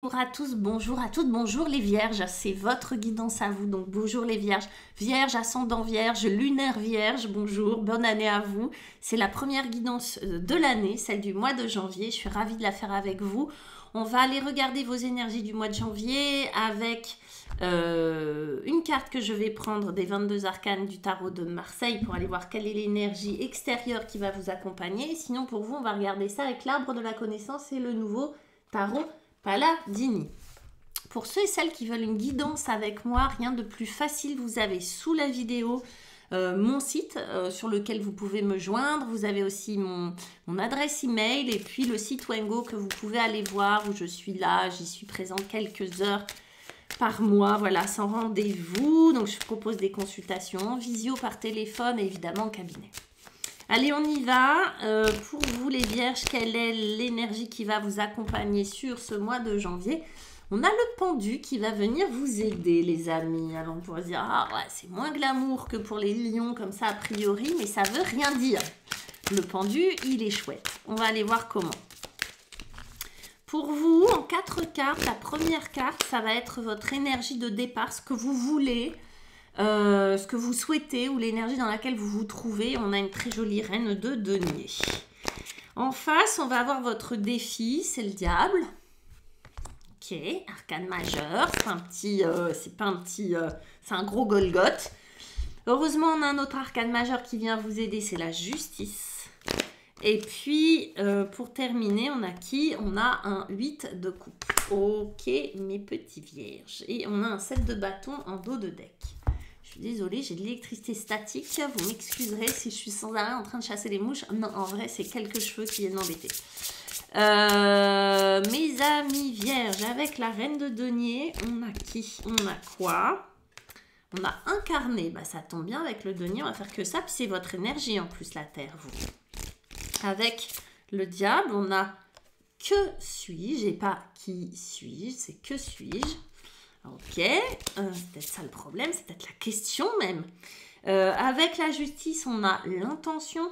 Bonjour à tous, bonjour à toutes, bonjour les vierges, c'est votre guidance à vous, donc bonjour les vierges, vierge, ascendant vierge, lunaire vierge, bonjour, bonne année à vous, c'est la première guidance de l'année, celle du mois de janvier, je suis ravie de la faire avec vous. On va aller regarder vos énergies du mois de janvier avec une carte que je vais prendre des 22 arcanes du tarot de Marseille pour aller voir quelle est l'énergie extérieure qui va vous accompagner. Sinon pour vous, on va regarder ça avec l'arbre de la connaissance et le nouveau tarot Paladini. Pour ceux et celles qui veulent une guidance avec moi, rien de plus facile, vous avez sous la vidéo mon site sur lequel vous pouvez me joindre. Vous avez aussi mon adresse email et puis le site Wengo que vous pouvez aller voir où je suis là. J'y suis présente quelques heures par mois, voilà, sans rendez-vous. Donc je propose des consultations en visio, par téléphone et évidemment en cabinet. Allez, on y va. Pour vous les vierges, quelle est l'énergie qui va vous accompagner sur ce mois de janvier? On a le pendu qui va venir vous aider, les amis. Alors, on pourrait se dire, ah ouais, c'est moins glamour que pour les lions, comme ça, a priori, mais ça veut rien dire. Le pendu, il est chouette. On va aller voir comment. Pour vous, en 4 cartes, la première carte, ça va être votre énergie de départ, ce que vous voulez, ce que vous souhaitez ou l'énergie dans laquelle vous vous trouvez. On a une très jolie reine de denier. En face, on va avoir votre défi, c'est le diable. Ok, arcane majeur, c'est un gros Golgoth. Heureusement, on a un autre arcane majeur qui vient vous aider, c'est la justice. Et puis, pour terminer, on a qui? On a un 8 de coupe. Ok, mes petits vierges. Et on a un 7 de bâton en dos de deck. Je suis désolée, j'ai de l'électricité statique. Vous m'excuserez si je suis sans arrêt en train de chasser les mouches. Non, en vrai, c'est quelques cheveux qui viennent m'embêter. Mes amis vierges, avec la reine de denier, on a qui? On a quoi? On a incarné. Bah, ça tombe bien avec le denier, on va faire que ça. Puis c'est votre énergie en plus, la terre, vous. Avec le diable, on a que suis-je et pas qui suis-je, c'est que suis-je. Ok, c'est peut-être ça le problème, c'est peut-être la question même. Avec la justice, on a l'intention.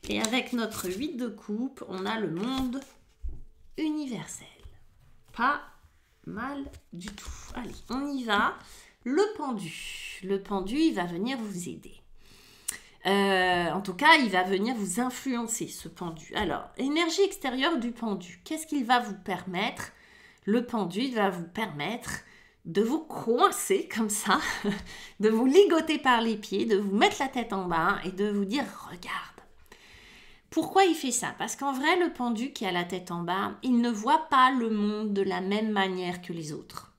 Et avec notre 8 de coupe, on a le monde universel. Pas mal du tout. Allez, on y va. Le pendu. Le pendu, il va venir vous aider. En tout cas, il va venir vous influencer, ce pendu. Alors, énergie extérieure du pendu. Qu'est-ce qu'il va vous permettre? Le pendu, il va vous permettre de vous coincer comme ça, de vous ligoter par les pieds, de vous mettre la tête en bas et de vous dire « Regarde ». Pourquoi il fait ça? Parce qu'en vrai, le pendu qui a la tête en bas, il ne voit pas le monde de la même manière que les autres.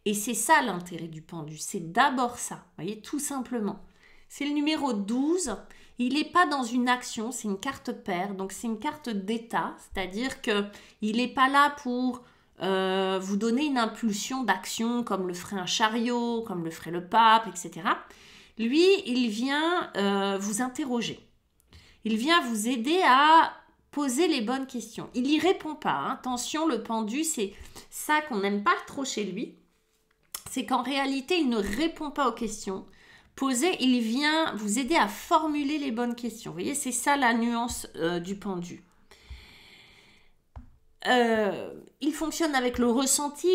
Et c'est ça l'intérêt du pendu, c'est d'abord ça, vous voyez, tout simplement. C'est le numéro 12, il n'est pas dans une action, c'est une carte paire, donc c'est une carte d'état, c'est-à-dire qu'il n'est pas là pour vous donner une impulsion d'action comme le ferait un chariot, comme le ferait le pape, etc. Lui, il vient vous interroger. Il vient vous aider à poser les bonnes questions. Il n'y répond pas. Hein. Attention, le pendu, c'est ça qu'on n'aime pas trop chez lui. C'est qu'en réalité, il ne répond pas aux questions posées. Il vient vous aider à formuler les bonnes questions. Vous voyez, c'est ça la nuance du pendu. Il fonctionne avec le ressenti,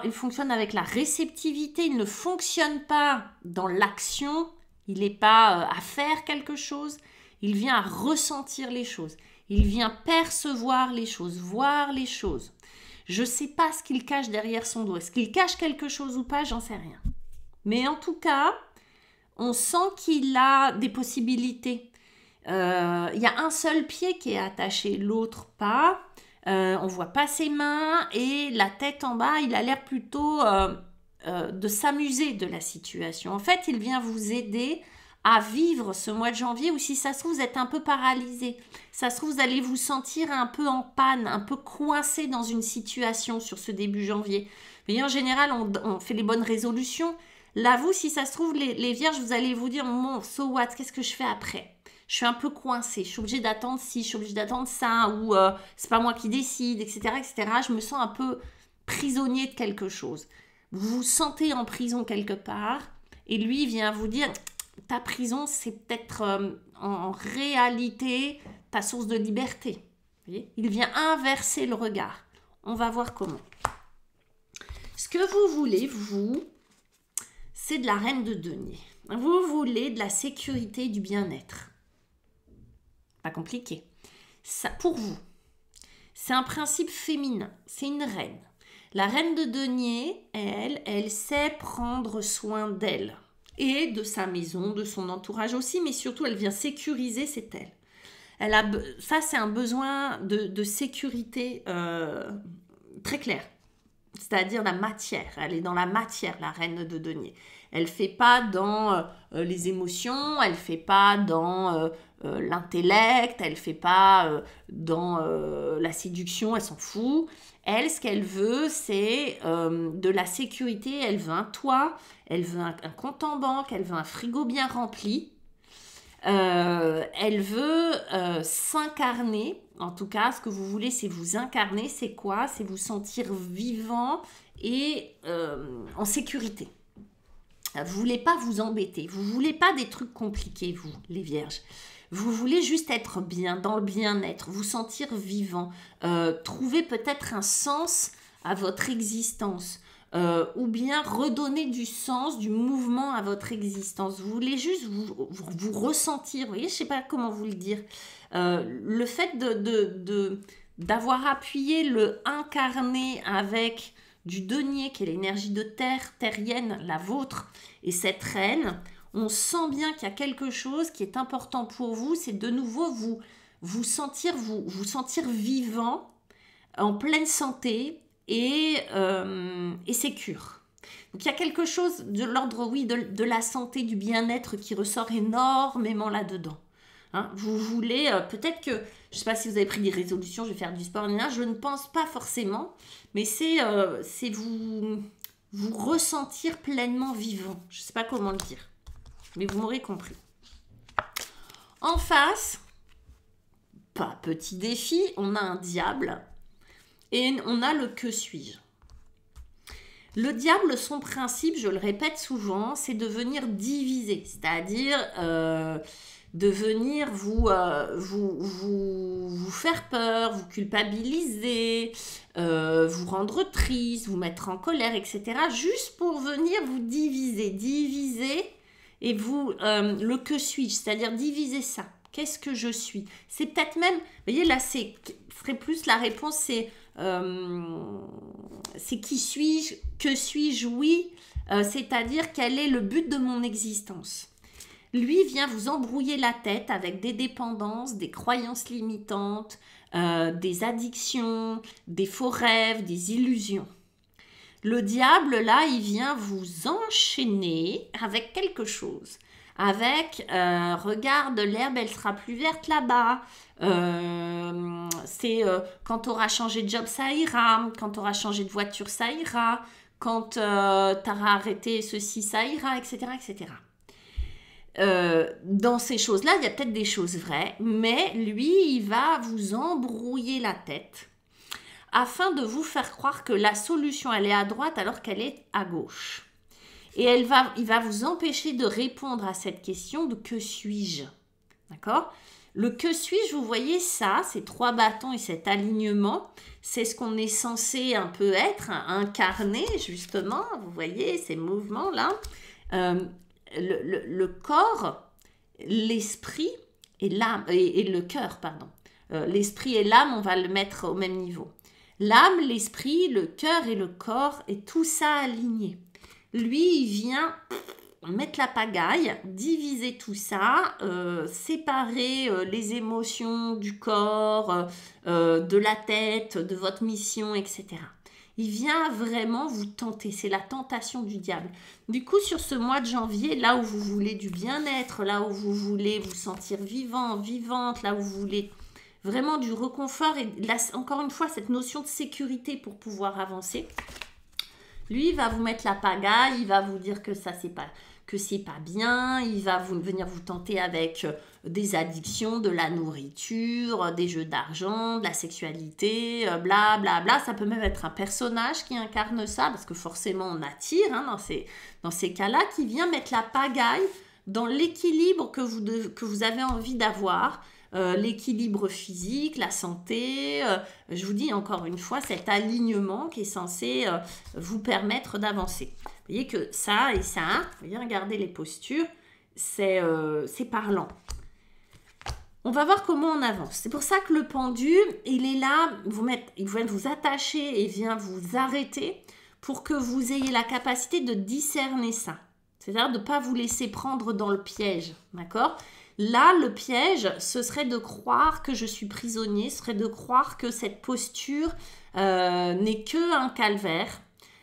il fonctionne avec la réceptivité. Il ne fonctionne pas dans l'action. Il n'est pas à faire quelque chose. Il vient à ressentir les choses. Il vient percevoir les choses, voir les choses. Je ne sais pas ce qu'il cache derrière son dos. Est-ce qu'il cache quelque chose ou pas? J'en sais rien. Mais en tout cas, on sent qu'il a des possibilités. Il y a un seul pied qui est attaché, l'autre pas. On ne voit pas ses mains et la tête en bas, il a l'air plutôt de s'amuser de la situation. En fait, il vient vous aider à vivre ce mois de janvier où si ça se trouve, vous êtes un peu paralysé. Ça se trouve, vous allez vous sentir un peu en panne, un peu coincé dans une situation sur ce début janvier. Vous voyez, en général, on fait les bonnes résolutions. Là, vous, si ça se trouve, les vierges, vous allez vous dire, bon, so what, qu'est-ce que je fais après? Je suis un peu coincée, je suis obligée d'attendre ci, je suis obligée d'attendre ça, ou c'est pas moi qui décide, etc., etc. Je me sens un peu prisonnier de quelque chose. Vous vous sentez en prison quelque part, et lui vient vous dire... Ta prison, c'est peut-être en réalité ta source de liberté. Vous voyez, il vient inverser le regard. On va voir comment. Ce que vous voulez, vous, c'est de la reine de denier. Vous voulez de la sécurité et du bien-être. Pas compliqué. Ça, pour vous, c'est un principe féminin. C'est une reine. La reine de denier, elle sait prendre soin d'elle. Et de sa maison, de son entourage aussi, mais surtout, elle vient sécuriser, c'est elle. Ça, c'est un besoin de sécurité très clair. C'est-à-dire la matière. Elle est dans la matière, la reine de denier. Elle ne fait pas dans les émotions, elle ne fait pas dans l'intellect, elle ne fait pas dans la séduction, elle s'en fout. Elle, ce qu'elle veut, c'est de la sécurité. Elle veut un toit, elle veut un compte en banque, elle veut un frigo bien rempli. Elle veut s'incarner. En tout cas, ce que vous voulez, c'est vous incarner. C'est quoi? C'est vous sentir vivant et en sécurité. Vous ne voulez pas vous embêter. Vous ne voulez pas des trucs compliqués, vous, les vierges. Vous voulez juste être bien, dans le bien-être, vous sentir vivant, trouver peut-être un sens à votre existence, ou bien redonner du sens, du mouvement à votre existence. Vous voulez juste vous ressentir, vous voyez, je ne sais pas comment vous le dire. Le fait d'avoir appuyé le incarné avec du denier, qui est l'énergie de terre, terrienne, la vôtre, et cette reine, on sent bien qu'il y a quelque chose qui est important pour vous, c'est de nouveau vous sentir vivant, en pleine santé et sécure. Donc il y a quelque chose de l'ordre, oui, de la santé, du bien-être qui ressort énormément là-dedans. Hein, vous voulez, peut-être que, je ne sais pas si vous avez pris des résolutions, je vais faire du sport, je ne pense pas forcément, mais c'est vous ressentir pleinement vivant. Je ne sais pas comment le dire, mais vous m'aurez compris. En face, pas petit défi, on a un diable et on a le que suis-je. Le diable, son principe, je le répète souvent, c'est de venir diviser, c'est-à-dire de venir vous faire peur, vous culpabiliser, vous rendre triste, vous mettre en colère, etc. Juste pour venir vous diviser et vous, le que suis-je, c'est-à-dire diviser ça. Qu'est-ce que je suis? C'est peut-être même, vous voyez là, serait plus la réponse, c'est qui suis-je, que suis-je, oui, c'est-à-dire quel est le but de mon existence. Lui vient vous embrouiller la tête avec des dépendances, des croyances limitantes, des addictions, des faux rêves, des illusions. Le diable, là, il vient vous enchaîner avec quelque chose. Avec, regarde, l'herbe, elle sera plus verte là-bas. Quand tu auras changé de job, ça ira. Quand tu auras changé de voiture, ça ira. Quand tu auras arrêté ceci, ça ira, etc., etc. Dans ces choses-là, il y a peut-être des choses vraies, mais lui, il va vous embrouiller la tête afin de vous faire croire que la solution, elle est à droite alors qu'elle est à gauche. Et il va vous empêcher de répondre à cette question de que suis-je. D'accord? Le que suis-je, vous voyez ça, ces 3 bâtons et cet alignement, c'est ce qu'on est censé un peu être, incarner justement, vous voyez ces mouvements-là. Le corps, l'esprit et l'âme, et le cœur, pardon. L'esprit et l'âme, on va le mettre au même niveau. L'âme, l'esprit, le cœur et le corps, et tout ça aligné. Lui, il vient mettre la pagaille, diviser tout ça, séparer les émotions du corps, de la tête, de votre mission, etc. Il vient vraiment vous tenter, c'est la tentation du diable. Du coup, sur ce mois de janvier, là où vous voulez du bien-être, là où vous voulez vous sentir vivant, vivante, là où vous voulez vraiment du réconfort et là, encore une fois, cette notion de sécurité pour pouvoir avancer, lui, il va vous mettre la pagaille, il va vous dire que ça, c'est pas bien, il va venir vous tenter avec des addictions, de la nourriture, des jeux d'argent, de la sexualité, bla bla bla. Ça peut même être un personnage qui incarne ça, parce que forcément on attire dans ces cas-là, qui vient mettre la pagaille dans l'équilibre que vous avez envie d'avoir, l'équilibre physique, la santé. Je vous dis encore une fois, cet alignement qui est censé vous permettre d'avancer. Vous voyez que ça et ça, vous voyez, regardez les postures, c'est parlant. On va voir comment on avance. C'est pour ça que le pendu, il est là, il vient vous attacher et vient vous arrêter pour que vous ayez la capacité de discerner ça. C'est-à-dire de ne pas vous laisser prendre dans le piège, d'accord ? Là, le piège, ce serait de croire que je suis prisonnier, ce serait de croire que cette posture n'est qu'un calvaire,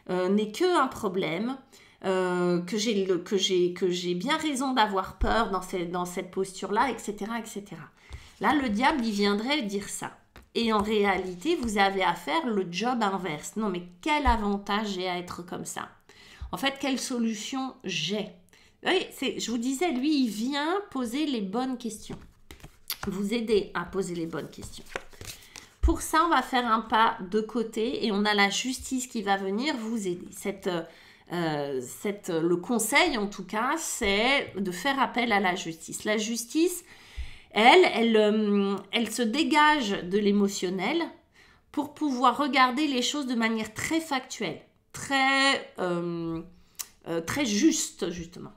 n'est qu'un problème, que j'ai bien raison d'avoir peur dans cette posture-là, etc., etc. Là, le diable, il viendrait dire ça. Et en réalité, vous avez à faire le job inverse. Non, mais quel avantage j'ai à être comme ça ? En fait, quelle solution j'ai ? Oui, je vous disais, lui, il vient poser les bonnes questions. Vous aider à poser les bonnes questions. Pour ça, on va faire un pas de côté et on a la justice qui va venir vous aider. Le conseil, en tout cas, c'est de faire appel à la justice. La justice, elle se dégage de l'émotionnel pour pouvoir regarder les choses de manière très factuelle, très juste, justement.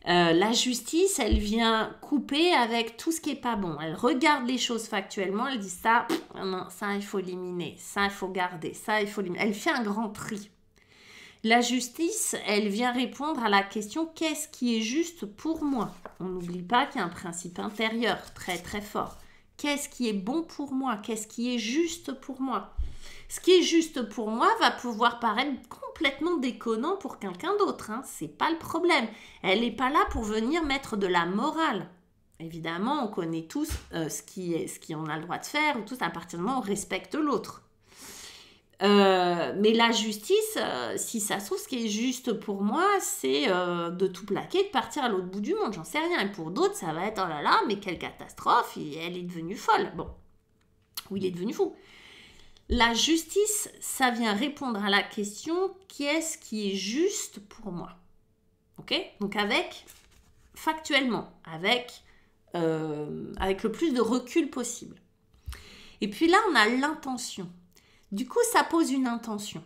La justice, elle vient couper avec tout ce qui n'est pas bon. Elle regarde les choses factuellement, elle dit ça, non, ça il faut éliminer, ça il faut garder, ça il faut éliminer. Elle fait un grand tri. La justice, elle vient répondre à la question « Qu'est-ce qui est juste pour moi ?» On n'oublie pas qu'il y a un principe intérieur très très fort. Qu'est-ce qui est bon pour moi? Qu'est-ce qui est juste pour moi? Ce qui est juste pour moi va pouvoir paraître complètement déconnant pour quelqu'un d'autre. Hein. Ce n'est pas le problème. Elle n'est pas là pour venir mettre de la morale. Évidemment, on connaît tous ce qu'on a le droit de faire, ou tous à partir du moment où on respecte l'autre. Mais la justice, si ça se trouve, ce qui est juste pour moi, c'est de tout plaquer, de partir à l'autre bout du monde. J'en sais rien. Et pour d'autres, ça va être, oh là là, mais quelle catastrophe, elle est devenue folle. Bon, ou il est devenu fou. La justice, ça vient répondre à la question qu'est-ce qui est juste pour moi. Ok? Donc factuellement, avec le plus de recul possible. Et puis là, on a l'intention. Du coup, ça pose une intention.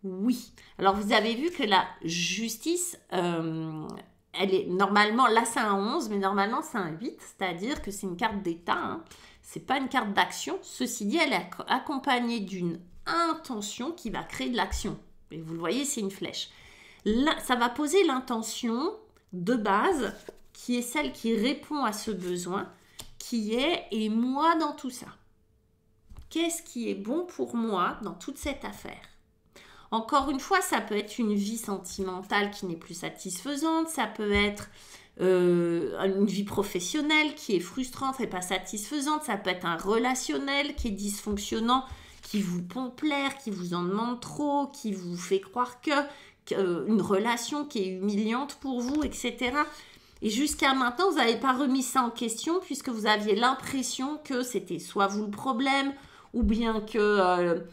Oui. Alors, vous avez vu que la justice, elle est normalement, là c'est un 11, mais normalement c'est un 8, c'est-à-dire que c'est une carte d'état, hein. C'est pas une carte d'action. Ceci dit, elle est accompagnée d'une intention qui va créer de l'action. Et vous le voyez, c'est une flèche. Là, ça va poser l'intention de base, qui est celle qui répond à ce besoin, qui est « et moi dans tout ça ». Qu'est-ce qui est bon pour moi dans toute cette affaire? Encore une fois, ça peut être une vie sentimentale qui n'est plus satisfaisante, ça peut être une vie professionnelle qui est frustrante et pas satisfaisante, ça peut être un relationnel qui est dysfonctionnant, qui vous pompe l'air, qui vous en demande trop, qui vous fait croire une relation qui est humiliante pour vous, etc. Et jusqu'à maintenant, vous n'avez pas remis ça en question puisque vous aviez l'impression que c'était soit vous le problème, ou bien que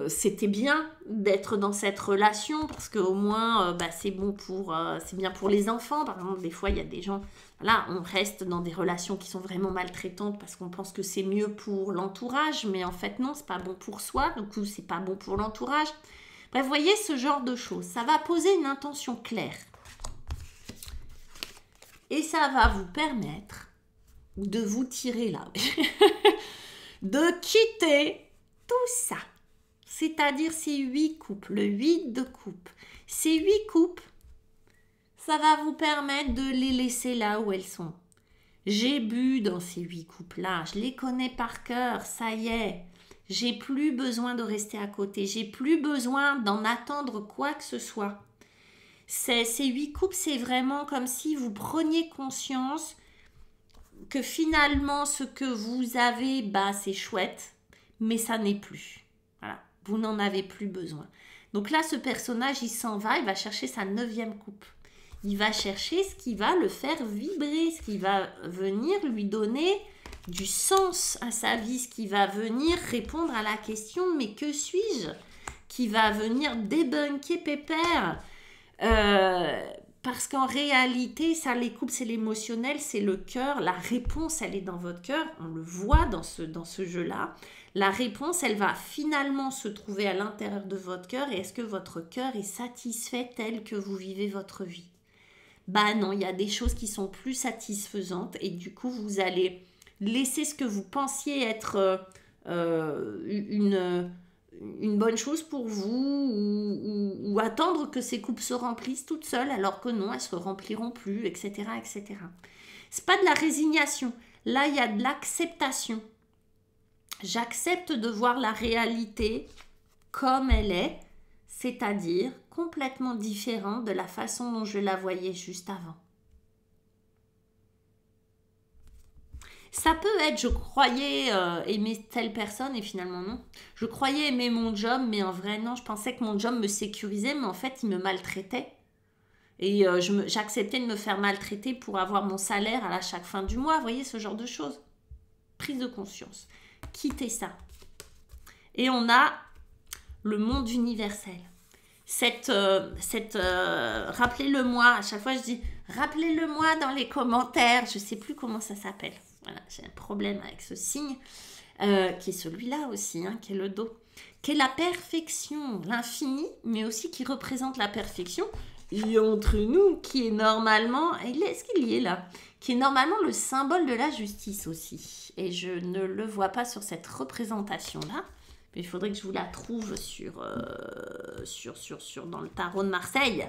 c'était bien d'être dans cette relation parce qu'au moins c'est bien pour les enfants. Par exemple, des fois il y a des gens, là on reste dans des relations qui sont vraiment maltraitantes parce qu'on pense que c'est mieux pour l'entourage, mais en fait non, c'est pas bon pour soi, du coup c'est pas bon pour l'entourage. Bref, vous voyez ce genre de choses, ça va poser une intention claire et ça va vous permettre de vous tirer là de quitter tout ça, c'est-à-dire ces 8 coupes, le 8 de coupe. Ces 8 coupes, ça va vous permettre de les laisser là où elles sont. J'ai bu dans ces 8 coupes-là, je les connais par cœur, ça y est. J'ai plus besoin de rester à côté, j'ai plus besoin d'en attendre quoi que ce soit. Ces 8 coupes, c'est vraiment comme si vous preniez conscience que finalement, ce que vous avez, c'est chouette, mais ça n'est plus. Voilà, vous n'en avez plus besoin. Donc là, ce personnage, il s'en va, il va chercher sa 9e coupe. Il va chercher ce qui va le faire vibrer, ce qui va venir lui donner du sens à sa vie, ce qui va venir répondre à la question « mais que suis-je ?» qui va venir débunker Pépère. Parce qu'en réalité, ça, les couples, c'est l'émotionnel, c'est le cœur. La réponse, elle est dans votre cœur. On le voit dans ce jeu-là. La réponse, elle va finalement se trouver à l'intérieur de votre cœur. Et est-ce que votre cœur est satisfait tel que vous vivez votre vie? Bah non, il y a des choses qui sont plus satisfaisantes. Et du coup, vous allez laisser ce que vous pensiez être une bonne chose pour vous ou attendre que ces coupes se remplissent toutes seules alors que non, elles se rempliront plus, etc. etc. C'est pas de la résignation. Là, il y a de l'acceptation. J'accepte de voir la réalité comme elle est, c'est-à-dire complètement différente de la façon dont je la voyais juste avant. Ça peut être, je croyais aimer telle personne et finalement non. Je croyais aimer mon job, mais en vrai non, je pensais que mon job me sécurisait, mais en fait il me maltraitait. Et j'acceptais de me faire maltraiter pour avoir mon salaire à chaque fin du mois, vous voyez, ce genre de choses. Prise de conscience. Quittez ça. Et on a le monde universel. Rappelez-le-moi, à chaque fois je dis, rappelez-le-moi dans les commentaires, je ne sais plus comment ça s'appelle. Voilà, j'ai un problème avec ce signe, qui est celui-là aussi, qui est le dos, qui est la perfection, l'infini, mais aussi qui représente la perfection, et entre nous, qui est normalement, est-ce qu'il y est là, qui est normalement le symbole de la justice aussi. Et je ne le vois pas sur cette représentation-là, mais il faudrait que je vous la trouve dans le tarot de Marseille.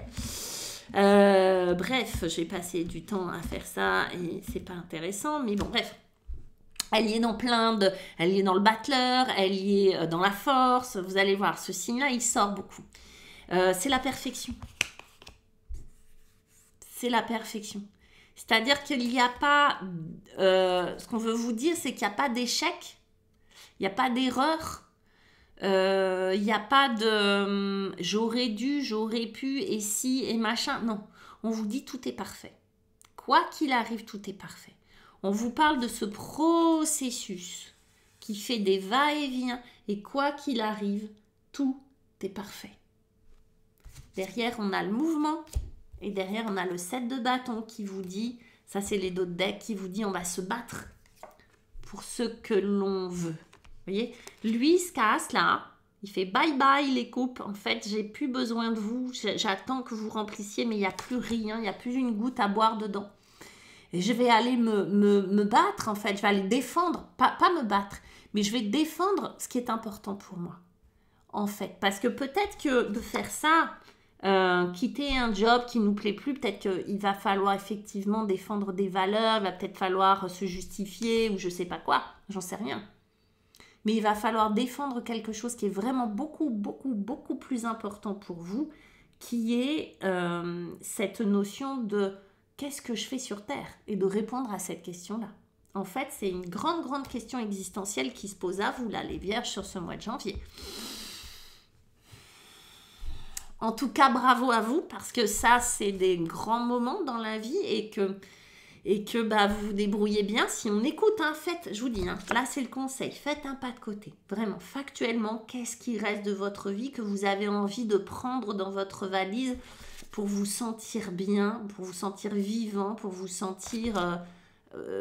Bref, j'ai passé du temps à faire ça et c'est pas intéressant, mais bon, bref. Elle y est dans elle y est dans le battleur, elle y est dans la force. Vous allez voir, ce signe-là, il sort beaucoup. C'est la perfection. C'est la perfection. C'est-à-dire qu'il n'y a pas... ce qu'on veut vous dire, c'est qu'il n'y a pas d'échec, il n'y a pas d'erreur. Il n'y a pas de j'aurais dû, j'aurais pu, et si, et machin. Non, on vous dit tout est parfait. Quoi qu'il arrive, tout est parfait. On vous parle de ce processus qui fait des va-et-vient, et quoi qu'il arrive, tout est parfait. Derrière, on a le mouvement, et derrière, on a le 7 de bâton qui vous dit, ça c'est les dos de deck, qui vous dit on va se battre pour ce que l'on veut. Vous voyez, lui il se casse là, il fait bye bye les coupes, en fait j'ai plus besoin de vous, j'attends que vous remplissiez mais il n'y a plus rien, il n'y a plus une goutte à boire dedans. Et je vais aller me battre en fait, je vais aller défendre, pas me battre, mais je vais défendre ce qui est important pour moi. En fait, parce que peut-être que de faire ça, quitter un job qui ne nous plaît plus, peut-être qu'il va falloir effectivement défendre des valeurs, il va peut-être falloir se justifier ou je sais pas quoi, j'en sais rien. Mais il va falloir défendre quelque chose qui est vraiment beaucoup, beaucoup, beaucoup plus important pour vous, qui est cette notion de qu'est-ce que je fais sur Terre et de répondre à cette question-là. En fait, c'est une grande, grande question existentielle qui se pose à vous, là, les Vierges, sur ce mois de janvier. En tout cas, bravo à vous, parce que ça, c'est des grands moments dans la vie et que vous vous débrouillez bien. Si on écoute, faites, je vous dis, là c'est le conseil, faites un pas de côté. Vraiment, factuellement, qu'est-ce qui reste de votre vie que vous avez envie de prendre dans votre valise pour vous sentir bien, pour vous sentir vivant, pour vous sentir,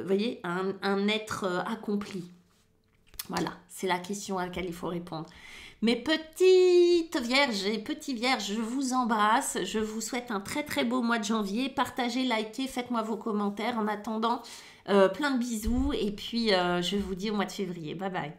voyez, un être accompli. Voilà, c'est la question à laquelle il faut répondre. Mes petites vierges et petits vierges, je vous embrasse. Je vous souhaite un très très beau mois de janvier. Partagez, likez, faites-moi vos commentaires. En attendant, plein de bisous. Et puis, je vous dis au mois de février. Bye bye.